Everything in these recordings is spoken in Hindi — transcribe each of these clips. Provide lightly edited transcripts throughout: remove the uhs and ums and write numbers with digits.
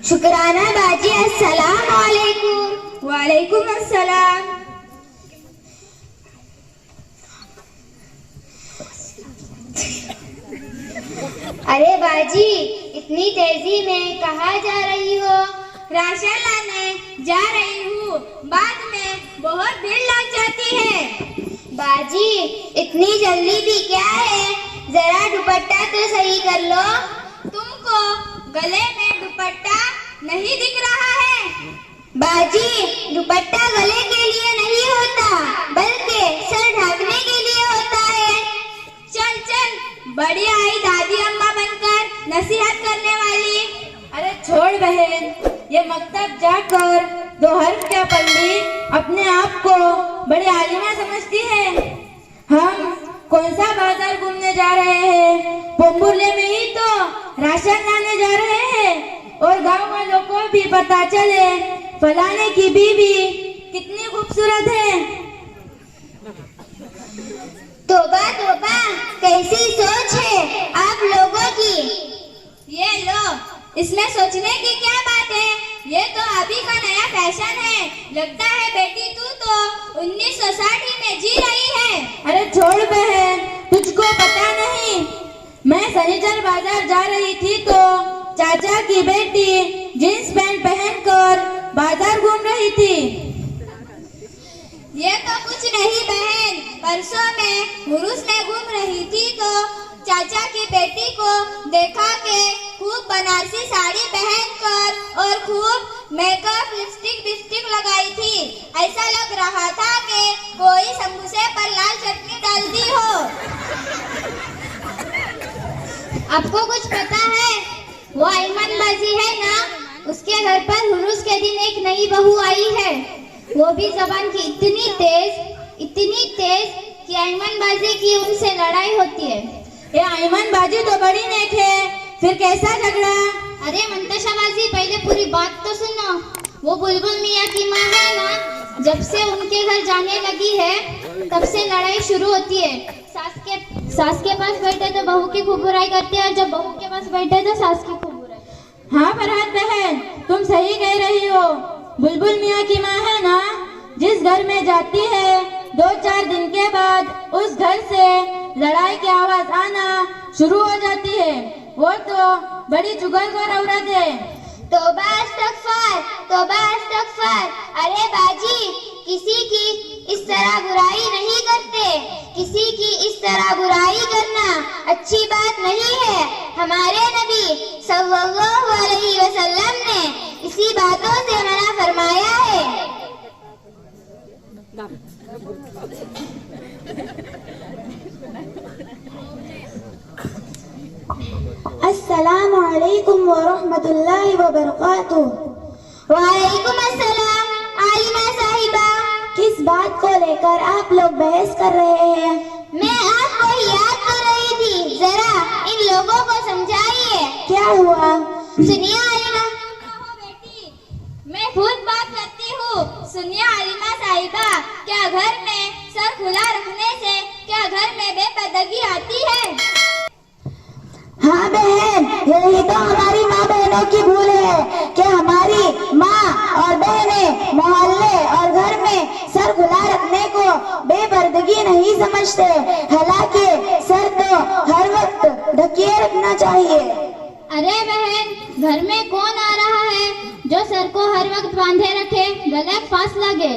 शुक्राना बाजी, अस्सलाम वालेकुम। वालेकुम अस्सलाम। अरे बाजी, इतनी तेजी में कहाँ जा रही हो? राशन लाने जा रही हूँ, बाद में बहुत भीड़ लग जाती है। बाजी, इतनी जल्दी भी क्या है? जरा दुपट्टा तो सही कर लो। तुमको गले में दुपट्टा नहीं दिख रहा है? बाजी, दुपट्टा गले के लिए नहीं होता, बल्कि सर ढकने के लिए होता है। चल चल, बड़ी आई दादी अम्मा बनकर नसीहत करने वाली। अरे छोड़ बहन, ये मकतब जाकर दो हर्फ क्या पढ़ ली, अपने आप को बड़ी आलिमा समझती है। हम कौन सा बाजार घूमने जा रहे हैं? पोम्बुर्ले में ही तो राशन लाने जा रहे हैं, और गांव वालों को भी पता चले फलाने की बीवी कितनी खूबसूरत है। तोबा तोबा, कैसी सोच है आप लोगों की। ये लो, इसमें सोचने की क्या बात है? ये तो अभी का नया फैशन है। लगता है बेटी तू तो 1960 में जी रही है। अरे छोड़ बहन, तुझको पता नहीं, मैं सनीचर बाजार जा रही थी तो चाचा की बेटी जींस पैंट पहनकर बाजार घूम रही थी। ये तो कुछ नहीं बहन, परसों में हुरूस में घूम रही थी तो चाचा की बेटी को देखा के खूब बनारसी साड़ी पहनकर और खूब मेकअप लिपस्टिक बिस्टिक लगाई थी। ऐसा लग रहा था कि कोई समोसे पर लाल चटनी डाल दी हो। आपको कुछ पता है? वो ऐमन बाजी है ना, उसके घर पर हुरूस के दिन एक नई बहू आई है। वो भी जबान की इतनी तेज कि ऐमन बाजी की उनसे लड़ाई होती है। ये ऐमन बाजी तो बड़ी नेक है, फिर कैसा झगड़ा? अरे मंतशा बाजी, पहले पूरी बात तो सुनो। वो बुलबुल मियाँ की माँ है ना, जब से उनके घर जाने लगी है तब से लड़ाई शुरू होती है। सास के पास बैठे तो बहू की खूब बुराई करती है, और जब बहू के पास बैठे तो सास की खूब बुराई। हाँ फरहाद बहन, तुम सही कह रही हो। बुलबुल मियाँ की माँ है ना, जिस घर में जाती है 2-4 दिन के बाद उस घर से लड़ाई की आवाज आना शुरू हो जाती है। वो तो बड़ी चुगलखोर औरत है। तौबा इस्तगफार, तौबा इस्तगफार। अरे बाजी, किसी की इस तरह बुराई नहीं करते। किसी की इस तरह बुराई करना अच्छी बात नहीं है। हमारे नबी सल्लल्लाहु अलैहि वसल्लम ने इसी बातों से मना फरमाया है। अस्सलामु अलैकुम व रहमतुल्लाहि व बरकातुहू। वालेकुम अस्सलाम। आलिमा साहिबा, किस बात को लेकर आप लोग बहस कर रहे हैं? मैं आपको याद कर रही थी, जरा इन लोगों को समझाइए। क्या हुआ? सुनिए आलिमा। बेटी, मैं खुद बात करती हूँ। सुनिए आलिमा साहिबा, क्या घर में सर खुला रखने से क्या घर में बेपर्दगी आती है? हाँ बहन, यही तो हमारी माँ बहनों की भूल है कि हमारी माँ और बहनें मोहल्ले और घर में सर खुला रखने को बेपर्दगी नहीं समझते। हालांकि सर तो हर वक्त ढकिए रखना चाहिए। अरे बहन, घर में कौन आ रहा है जो सर को हर वक्त बांधे रखे, गले फांस लगे?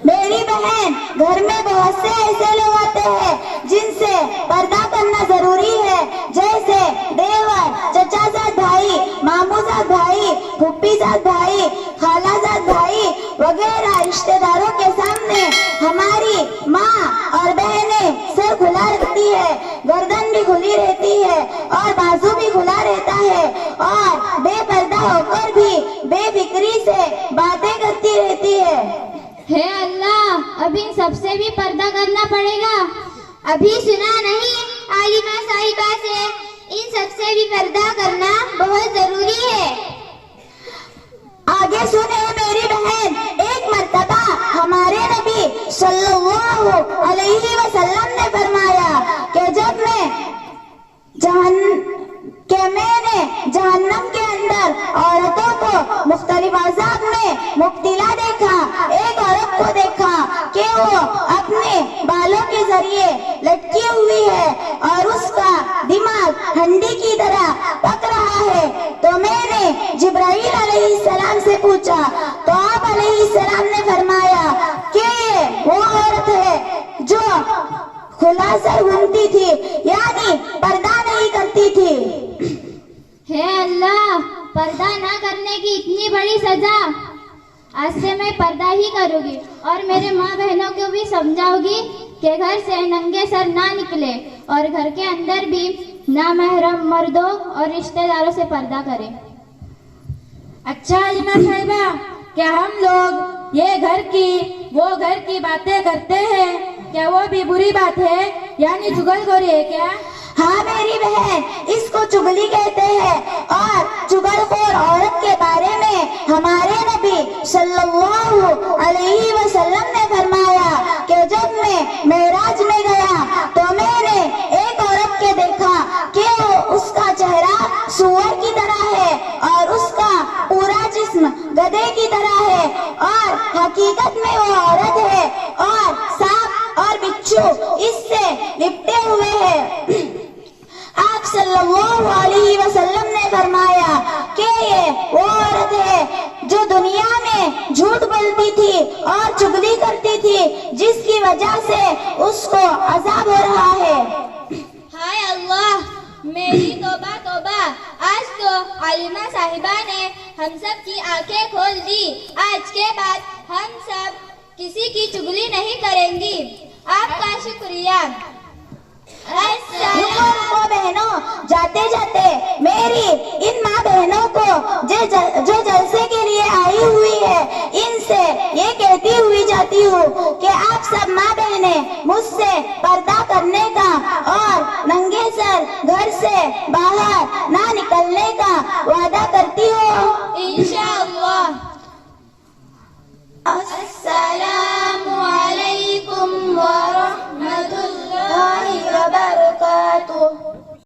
मेरी बहन, घर में बहुत से ऐसे लोग आते हैं जिनसे पर्दा करना जरूरी है, जैसे देवर, चचाजाद भाई, मामूजाद भाई, फूफीजाद भाई, खालाजाद भाई वगैरह रिश्तेदारों के सामने हमारी माँ और बहनें सर खुला रखती है, गर्दन भी खुली रहती है और बाजू भी खुला रहता है, और बेपर्दा होकर भी बेफिक्री से बातें करती रहती है। हे अल्लाह, अब इन सबसे भी पर्दा करना पड़ेगा। अभी सुना नहीं आलिमा साहिबा से? इन सबसे भी पर्दा करना बहुत जरूरी है। आगे सुने मेरी बहन, एक मर्तबा हमारे नबी सल्लल्लाहु अलैहि वसल्लम ने फरमाया कि जब मैंने जहन्नम के अंदर औरतों को जरिए लटकी हुई है और उसका दिमाग हंडी की तरह पक रहा है। तो मैंने जिब्राइल अलैहिस्सलाम से पूछा तो आप अलैहिस्सलाम ने फरमाया कि ये वो औरत है जो खुला सर घूमती थी, यानी पर्दा नहीं करती थी। हे अल्लाह, पर्दा ना करने की इतनी बड़ी सजा। आज से मैं पर्दा ही करूंगी और मेरे माँ बहनों को भी समझाऊंगी कि घर से नंगे सर ना निकले और घर के अंदर भी नामहरम मर्दों और रिश्तेदारों से पर्दा करें। अच्छा आलिमा साहिबा, क्या हम लोग ये घर की बातें करते हैं, क्या वो भी बुरी बात है, यानी चुगलखोरी है क्या? हाँ मेरी बहन, इसको चुगली कहते हैं। और चुगलखोर औरत के बारे में हमारे नबी सल्लल्लाहु अलैहि वसल्लम ने फरमाया कि जब मैं मेराज में गया तो मैंने एक औरत के देखा कि उसका चेहरा सूअर की तरह है और उसका पूरा जिस्म गधे की तरह है, और हकीकत में वो औरत है और सांप और बिच्छू इससे लिपटे हुए हैं। आप सल्लल्लाहु अलैहि वसल्लम ने फरमाया कि ये वो औरत है जो दुनिया में झूठ बोलती थी और चुगली करती थी, जिसकी वजह से उसको अजाब हो रहा है। हाय अल्लाह, मेरी तौबा तौबा। आज तो आलिमा साहिबा ने हम सब की आंखें खोल दी। आज के बाद हम सब किसी की चुगली नहीं करेंगी। आपका शुक्रिया। रुको बहनों, जाते जाते मेरी इन माँ बहनों को जो जलसे के लिए आई हुई है, इनसे ये कहती हुई जाती हूँ कि आप सब माँ बहनें मुझसे पर्दा करने का और नंगे सर घर से बाहर ना निकलने का वादा करती हो। इंशाअल्लाह।